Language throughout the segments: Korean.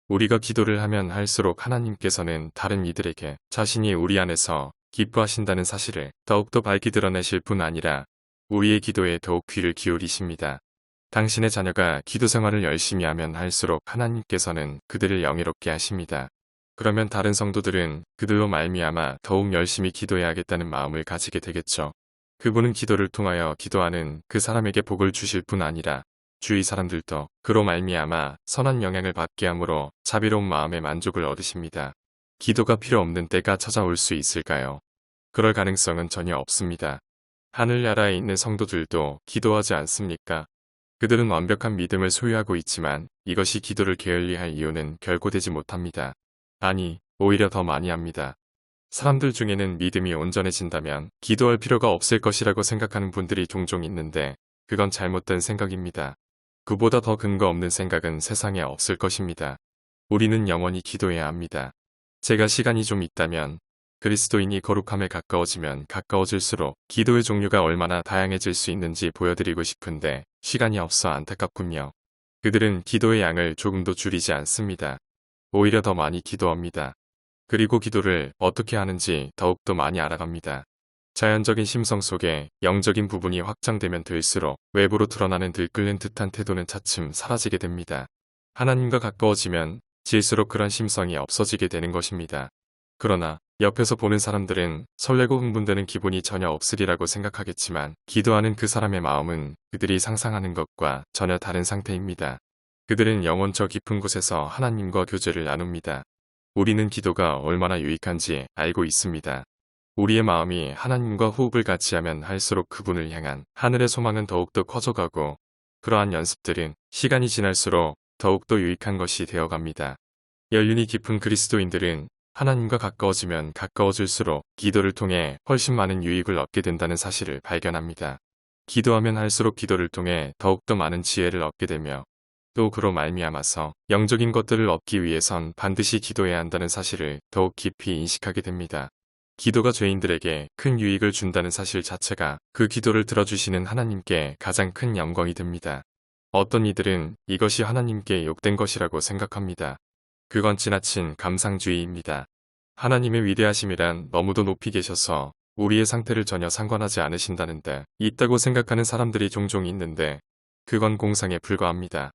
우리가 기도를 하면 할수록 하나님께서는 다른 이들에게 자신이 우리 안에서 기뻐하신다는 사실을 더욱더 밝히 드러내실 뿐 아니라 우리의 기도에 더욱 귀를 기울이십니다. 당신의 자녀가 기도 생활을 열심히 하면 할수록 하나님께서는 그들을 영예롭게 하십니다. 그러면 다른 성도들은 그들로 말미암아 더욱 열심히 기도해야겠다는 마음을 가지게 되겠죠. 그분은 기도를 통하여 기도하는 그 사람에게 복을 주실 뿐 아니라 주위 사람들도 그로 말미암아 선한 영향을 받게 함으로 자비로운 마음의 만족을 얻으십니다. 기도가 필요 없는 때가 찾아올 수 있을까요? 그럴 가능성은 전혀 없습니다. 하늘나라에 있는 성도들도 기도하지 않습니까? 그들은 완벽한 믿음을 소유하고 있지만 이것이 기도를 게을리할 이유는 결코 되지 못합니다. 아니, 오히려 더 많이 합니다. 사람들 중에는 믿음이 온전해진다면 기도할 필요가 없을 것이라고 생각하는 분들이 종종 있는데 그건 잘못된 생각입니다. 그보다 더 근거 없는 생각은 세상에 없을 것입니다. 우리는 영원히 기도해야 합니다. 제가 시간이 좀 있다면 그리스도인이 거룩함에 가까워지면 가까워질수록 기도의 종류가 얼마나 다양해질 수 있는지 보여드리고 싶은데 시간이 없어 안타깝군요. 그들은 기도의 양을 조금도 줄이지 않습니다. 오히려 더 많이 기도합니다. 그리고 기도를 어떻게 하는지 더욱더 많이 알아갑니다. 자연적인 심성 속에 영적인 부분이 확장되면 될수록 외부로 드러나는 들끓는 듯한 태도는 차츰 사라지게 됩니다. 하나님과 가까워지면 질수록 그런 심성이 없어지게 되는 것입니다. 그러나 옆에서 보는 사람들은 설레고 흥분되는 기분이 전혀 없으리라고 생각하겠지만 기도하는 그 사람의 마음은 그들이 상상하는 것과 전혀 다른 상태입니다. 그들은 영원 저 깊은 곳에서 하나님과 교제를 나눕니다. 우리는 기도가 얼마나 유익한지 알고 있습니다. 우리의 마음이 하나님과 호흡을 같이 하면 할수록 그분을 향한 하늘의 소망은 더욱더 커져가고 그러한 연습들은 시간이 지날수록 더욱더 유익한 것이 되어갑니다. 연륜이 깊은 그리스도인들은 하나님과 가까워지면 가까워질수록 기도를 통해 훨씬 많은 유익을 얻게 된다는 사실을 발견합니다. 기도하면 할수록 기도를 통해 더욱더 많은 지혜를 얻게 되며 또 그로 말미암아서 영적인 것들을 얻기 위해선 반드시 기도해야 한다는 사실을 더욱 깊이 인식하게 됩니다. 기도가 죄인들에게 큰 유익을 준다는 사실 자체가 그 기도를 들어주시는 하나님께 가장 큰 영광이 됩니다. 어떤 이들은 이것이 하나님께 욕된 것이라고 생각합니다. 그건 지나친 감상주의입니다. 하나님의 위대하심이란 너무도 높이 계셔서 우리의 상태를 전혀 상관하지 않으신다는데 있다고 생각하는 사람들이 종종 있는데 그건 공상에 불과합니다.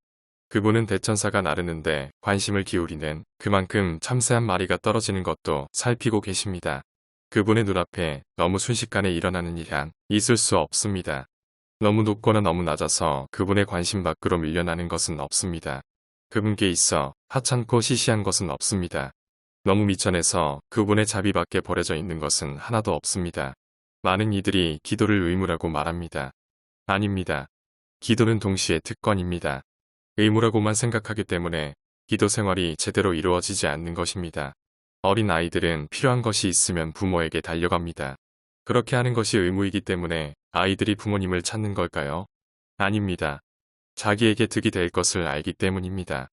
그분은 대천사가 나르는데 관심을 기울이는 그만큼 참새한 마리가 떨어지는 것도 살피고 계십니다. 그분의 눈앞에 너무 순식간에 일어나는 일은 있을 수 없습니다. 너무 높거나 너무 낮아서 그분의 관심 밖으로 밀려나는 것은 없습니다. 그분께 있어 하찮고 시시한 것은 없습니다. 너무 미천해서 그분의 자비 밖에 버려져 있는 것은 하나도 없습니다. 많은 이들이 기도를 의무라고 말합니다. 아닙니다. 기도는 동시에 특권입니다. 의무라고만 생각하기 때문에 기도 생활이 제대로 이루어지지 않는 것입니다. 어린 아이들은 필요한 것이 있으면 부모에게 달려갑니다. 그렇게 하는 것이 의무이기 때문에 아이들이 부모님을 찾는 걸까요? 아닙니다. 자기에게 득이 될 것을 알기 때문입니다.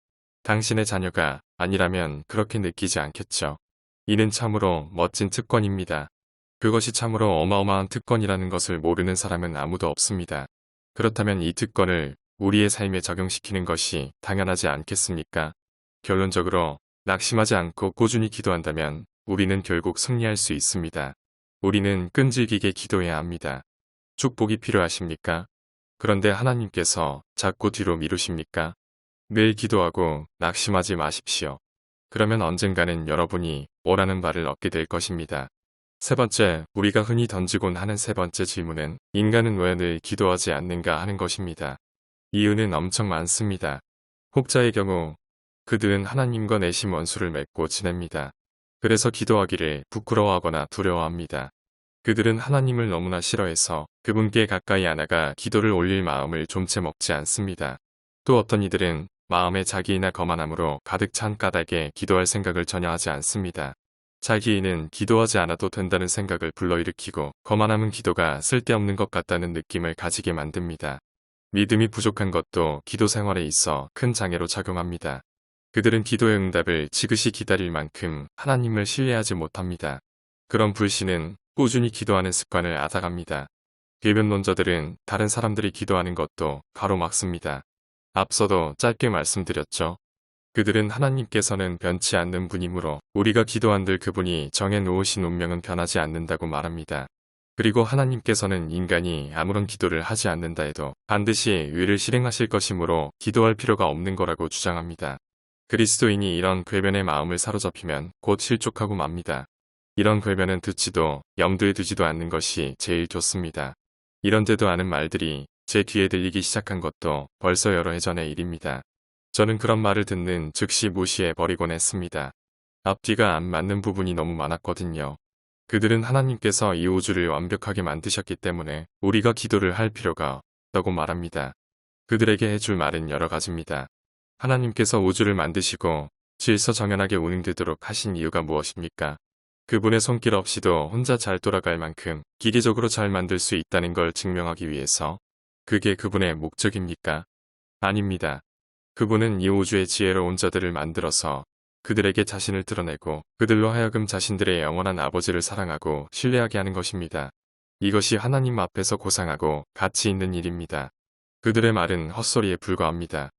당신의 자녀가 아니라면 그렇게 느끼지 않겠죠. 이는 참으로 멋진 특권입니다. 그것이 참으로 어마어마한 특권이라는 것을 모르는 사람은 아무도 없습니다. 그렇다면 이 특권을 우리의 삶에 적용시키는 것이 당연하지 않겠습니까? 결론적으로 낙심하지 않고 꾸준히 기도한다면 우리는 결국 승리할 수 있습니다. 우리는 끈질기게 기도해야 합니다. 축복이 필요하십니까? 그런데 하나님께서 자꾸 뒤로 미루십니까? 매일 기도하고 낙심하지 마십시오. 그러면 언젠가는 여러분이 원하는 바를 얻게 될 것입니다. 세 번째, 우리가 흔히 던지곤 하는 세 번째 질문은 인간은 왜 늘 기도하지 않는가 하는 것입니다. 이유는 엄청 많습니다. 혹자의 경우 그들은 하나님과 내심 원수를 맺고 지냅니다. 그래서 기도하기를 부끄러워하거나 두려워합니다. 그들은 하나님을 너무나 싫어해서 그분께 가까이 안 나가 기도를 올릴 마음을 좀채 먹지 않습니다. 또 어떤 이들은 마음에 자기이나 거만함으로 가득 찬 까닭에 기도할 생각을 전혀 하지 않습니다. 자기이는 기도하지 않아도 된다는 생각을 불러일으키고 거만함은 기도가 쓸데없는 것 같다는 느낌을 가지게 만듭니다. 믿음이 부족한 것도 기도 생활에 있어 큰 장애로 작용합니다. 그들은 기도의 응답을 지그시 기다릴 만큼 하나님을 신뢰하지 못합니다. 그런 불신은 꾸준히 기도하는 습관을 앗아갑니다. 빌변론자들은 다른 사람들이 기도하는 것도 가로막습니다. 앞서도 짧게 말씀드렸죠. 그들은 하나님께서는 변치 않는 분이므로 우리가 기도한들 그분이 정해놓으신 운명은 변하지 않는다고 말합니다. 그리고 하나님께서는 인간이 아무런 기도를 하지 않는다 해도 반드시 의를 실행하실 것이므로 기도할 필요가 없는 거라고 주장합니다. 그리스도인이 이런 궤변의 마음을 사로잡히면 곧 실족하고 맙니다. 이런 궤변은 듣지도 염두에 두지도 않는 것이 제일 좋습니다. 이런데도 않은 말들이 제 귀에 들리기 시작한 것도 벌써 여러 해 전의 일입니다. 저는 그런 말을 듣는 즉시 무시해 버리곤 했습니다. 앞뒤가 안 맞는 부분이 너무 많았거든요. 그들은 하나님께서 이 우주를 완벽하게 만드셨기 때문에 우리가 기도를 할 필요가 없다고 말합니다. 그들에게 해줄 말은 여러 가지입니다. 하나님께서 우주를 만드시고 질서정연하게 운행되도록 하신 이유가 무엇입니까? 그분의 손길 없이도 혼자 잘 돌아갈 만큼 기계적으로 잘 만들 수 있다는 걸 증명하기 위해서 그게 그분의 목적입니까? 아닙니다. 그분은 이 우주의 지혜로운 자들을 만들어서 그들에게 자신을 드러내고 그들로 하여금 자신들의 영원한 아버지를 사랑하고 신뢰하게 하는 것입니다. 이것이 하나님 앞에서 고상하고 가치 있는 일입니다. 그들의 말은 헛소리에 불과합니다.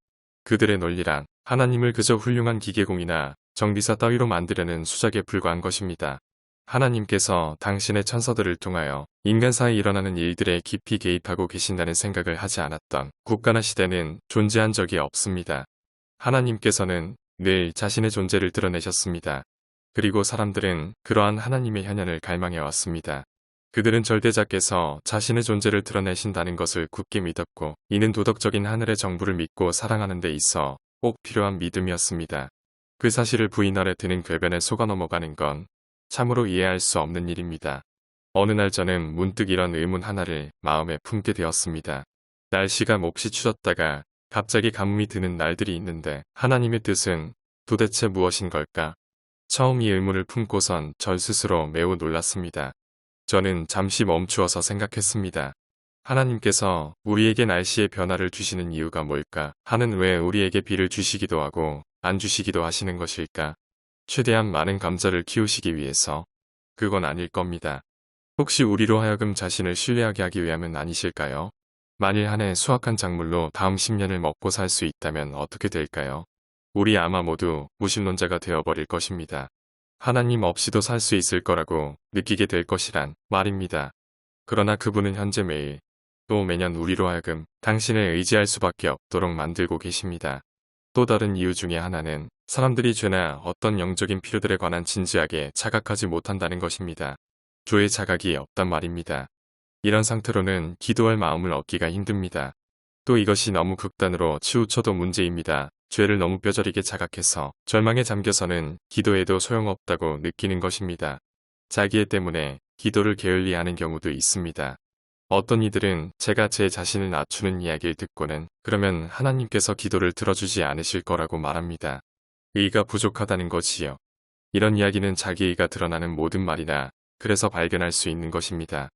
그들의 논리란 하나님을 그저 훌륭한 기계공이나 정비사 따위로 만들려는 수작에 불과한 것입니다. 하나님께서 당신의 천사들을 통하여 인간 사이에 일어나는 일들에 깊이 개입하고 계신다는 생각을 하지 않았던 국가나 시대는 존재한 적이 없습니다. 하나님께서는 늘 자신의 존재를 드러내셨습니다. 그리고 사람들은 그러한 하나님의 현현을 갈망해 왔습니다. 그들은 절대자께서 자신의 존재를 드러내신다는 것을 굳게 믿었고 이는 도덕적인 하늘의 정부를 믿고 사랑하는 데 있어 꼭 필요한 믿음이었습니다. 그 사실을 부인하려 드는 궤변에 속아 넘어가는 건 참으로 이해할 수 없는 일입니다. 어느 날 저는 문득 이런 의문 하나를 마음에 품게 되었습니다. 날씨가 몹시 추웠다가 갑자기 가뭄이 드는 날들이 있는데 하나님의 뜻은 도대체 무엇인 걸까? 처음 이 의문을 품고선 저 스스로 매우 놀랐습니다. 저는 잠시 멈추어서 생각했습니다. 하나님께서 우리에게 날씨의 변화를 주시는 이유가 뭘까? 하는 왜 우리에게 비를 주시기도 하고 안 주시기도 하시는 것일까? 최대한 많은 감자를 키우시기 위해서? 그건 아닐 겁니다. 혹시 우리로 하여금 자신을 신뢰하게 하기 위함은 아니실까요? 만일 한 해 수확한 작물로 다음 10년을 먹고 살 수 있다면 어떻게 될까요? 우리 아마 모두 무신론자가 되어버릴 것입니다. 하나님 없이도 살 수 있을 거라고 느끼게 될 것이란 말입니다. 그러나 그분은 현재 매일 또 매년 우리로 하여금 당신을 의지할 수밖에 없도록 만들고 계십니다. 또 다른 이유 중에 하나는 사람들이 죄나 어떤 영적인 필요들에 관한 진지하게 자각하지 못한다는 것입니다. 죄의 자각이 없단 말입니다. 이런 상태로는 기도할 마음을 얻기가 힘듭니다. 또 이것이 너무 극단으로 치우쳐도 문제입니다. 죄를 너무 뼈저리게 자각해서 절망에 잠겨서는 기도해도 소용없다고 느끼는 것입니다. 자기애 때문에 기도를 게을리하는 경우도 있습니다. 어떤 이들은 제가 제 자신을 낮추는 이야기를 듣고는 그러면 하나님께서 기도를 들어주지 않으실 거라고 말합니다. 의가 부족하다는 것이요. 이런 이야기는 자기의가 드러나는 모든 말이나 그래서 발견할 수 있는 것입니다.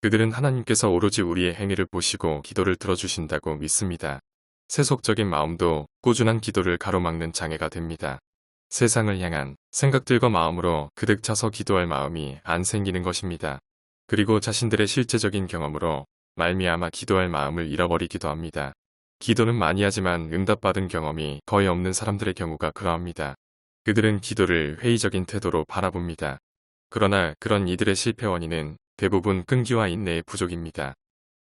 그들은 하나님께서 오로지 우리의 행위를 보시고 기도를 들어주신다고 믿습니다. 세속적인 마음도 꾸준한 기도를 가로막는 장애가 됩니다. 세상을 향한 생각들과 마음으로 그득 차서 기도할 마음이 안 생기는 것입니다. 그리고 자신들의 실제적인 경험으로 말미암아 기도할 마음을 잃어버리기도 합니다. 기도는 많이 하지만 응답받은 경험이 거의 없는 사람들의 경우가 그러합니다. 그들은 기도를 회의적인 태도로 바라봅니다. 그러나 그런 이들의 실패 원인은 대부분 끈기와 인내의 부족입니다.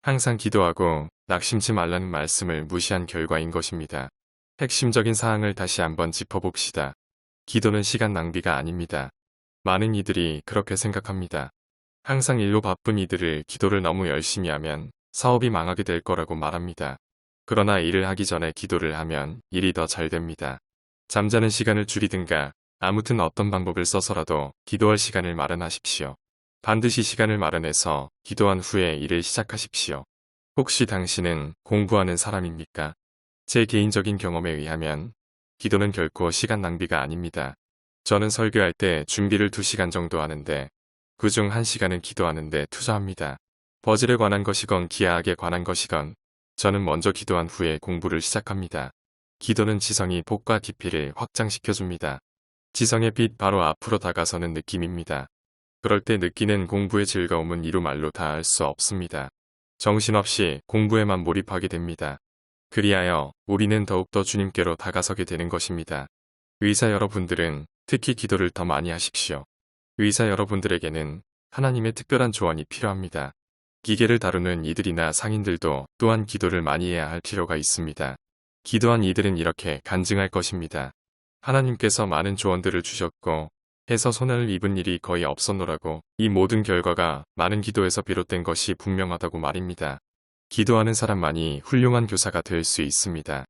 항상 기도하고 낙심치 말라는 말씀을 무시한 결과인 것입니다. 핵심적인 사항을 다시 한번 짚어봅시다. 기도는 시간 낭비가 아닙니다. 많은 이들이 그렇게 생각합니다. 항상 일로 바쁜 이들을 기도를 너무 열심히 하면 사업이 망하게 될 거라고 말합니다. 그러나 일을 하기 전에 기도를 하면 일이 더 잘 됩니다. 잠자는 시간을 줄이든가 아무튼 어떤 방법을 써서라도 기도할 시간을 마련하십시오. 반드시 시간을 마련해서 기도한 후에 일을 시작하십시오. 혹시 당신은 공부하는 사람입니까? 제 개인적인 경험에 의하면 기도는 결코 시간 낭비가 아닙니다. 저는 설교할 때 준비를 2시간 정도 하는데 그중 1시간은 기도하는데 투자합니다. 버즐에 관한 것이건 기하학에 관한 것이건 저는 먼저 기도한 후에 공부를 시작합니다. 기도는 지성이 폭과 깊이를 확장시켜줍니다. 지성의 빛 바로 앞으로 다가서는 느낌입니다. 그럴 때 느끼는 공부의 즐거움은 이루 말로 다 할 수 없습니다. 정신없이 공부에만 몰입하게 됩니다. 그리하여 우리는 더욱더 주님께로 다가서게 되는 것입니다. 의사 여러분들은 특히 기도를 더 많이 하십시오. 의사 여러분들에게는 하나님의 특별한 조언이 필요합니다. 기계를 다루는 이들이나 상인들도 또한 기도를 많이 해야 할 필요가 있습니다. 기도한 이들은 이렇게 간증할 것입니다. 하나님께서 많은 조언들을 주셨고 해서 손해를 입은 일이 거의 없었노라고. 이 모든 결과가 많은 기도에서 비롯된 것이 분명하다고 말입니다. 기도하는 사람만이 훌륭한 교사가 될 수 있습니다.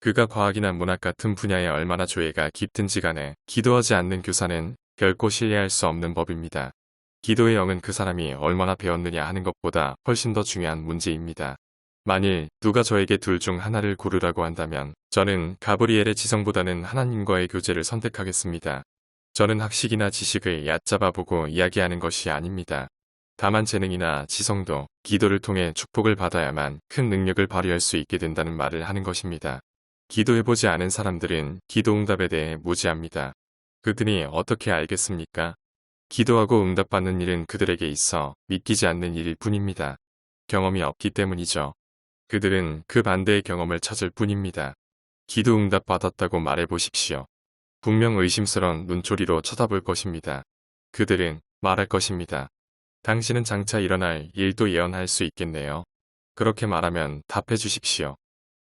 그가 과학이나 문학 같은 분야에 얼마나 조예가 깊든지 간에 기도하지 않는 교사는 결코 신뢰할 수 없는 법입니다. 기도의 영은 그 사람이 얼마나 배웠느냐 하는 것보다 훨씬 더 중요한 문제입니다. 만일 누가 저에게 둘 중 하나를 고르라고 한다면 저는 가브리엘의 지성보다는 하나님과의 교제를 선택하겠습니다. 저는 학식이나 지식을 얕잡아 보고 이야기하는 것이 아닙니다. 다만 재능이나 지성도 기도를 통해 축복을 받아야만 큰 능력을 발휘할 수 있게 된다는 말을 하는 것입니다. 기도해보지 않은 사람들은 기도응답에 대해 무지합니다. 그들이 어떻게 알겠습니까? 기도하고 응답받는 일은 그들에게 있어 믿기지 않는 일일 뿐입니다. 경험이 없기 때문이죠. 그들은 그 반대의 경험을 찾을 뿐입니다. 기도 응답 받았다고 말해보십시오. 분명 의심스러운 눈초리로 쳐다볼 것입니다. 그들은 말할 것입니다. 당신은 장차 일어날 일도 예언할 수 있겠네요. 그렇게 말하면 답해 주십시오.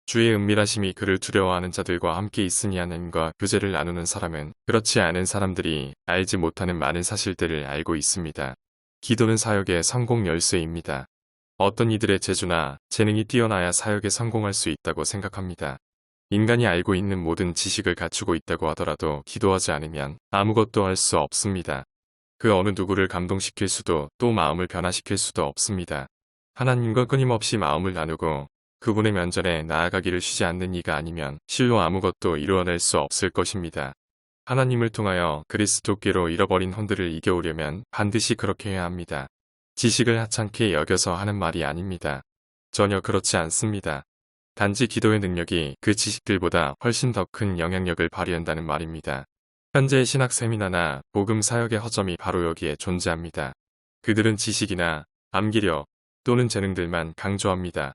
주의 은밀하심이 그를 두려워하는 자들과 함께 있으니 하나님과 교제를 나누는 사람은 그렇지 않은 사람들이 알지 못하는 많은 사실들을 알고 있습니다. 기도는 사역의 성공 열쇠입니다. 어떤 이들의 재주나 재능이 뛰어나야 사역에 성공할 수 있다고 생각합니다. 인간이 알고 있는 모든 지식을 갖추고 있다고 하더라도 기도하지 않으면 아무것도 할 수 없습니다. 그 어느 누구를 감동시킬 수도 또 마음을 변화시킬 수도 없습니다. 하나님과 끊임없이 마음을 나누고 그분의 면전에 나아가기를 쉬지 않는 이가 아니면 실로 아무것도 이루어낼 수 없을 것입니다. 하나님을 통하여 그리스도께로 잃어버린 혼들을 이겨오려면 반드시 그렇게 해야 합니다. 지식을 하찮게 여겨서 하는 말이 아닙니다. 전혀 그렇지 않습니다. 단지 기도의 능력이 그 지식들보다 훨씬 더 큰 영향력을 발휘한다는 말입니다. 현재의 신학 세미나나 복음 사역의 허점이 바로 여기에 존재합니다. 그들은 지식이나 암기력 또는 재능들만 강조합니다.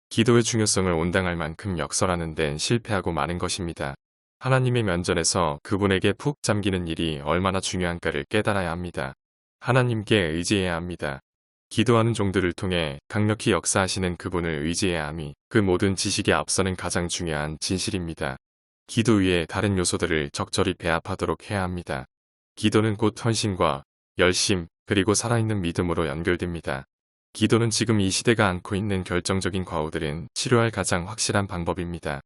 기도의 중요성을 온당할 만큼 역설하는 데는 실패하고 마는 것입니다. 하나님의 면전에서 그분에게 푹 잠기는 일이 얼마나 중요한가를 깨달아야 합니다. 하나님께 의지해야 합니다. 기도하는 종들을 통해 강력히 역사하시는 그분을 의지해야 함이 그 모든 지식에 앞서는 가장 중요한 진실입니다. 기도 위에 다른 요소들을 적절히 배합하도록 해야 합니다. 기도는 곧 헌신과 열심 그리고 살아있는 믿음으로 연결됩니다. 기도는 지금 이 시대가 안고 있는 결정적인 과오들은 치료할 가장 확실한 방법입니다.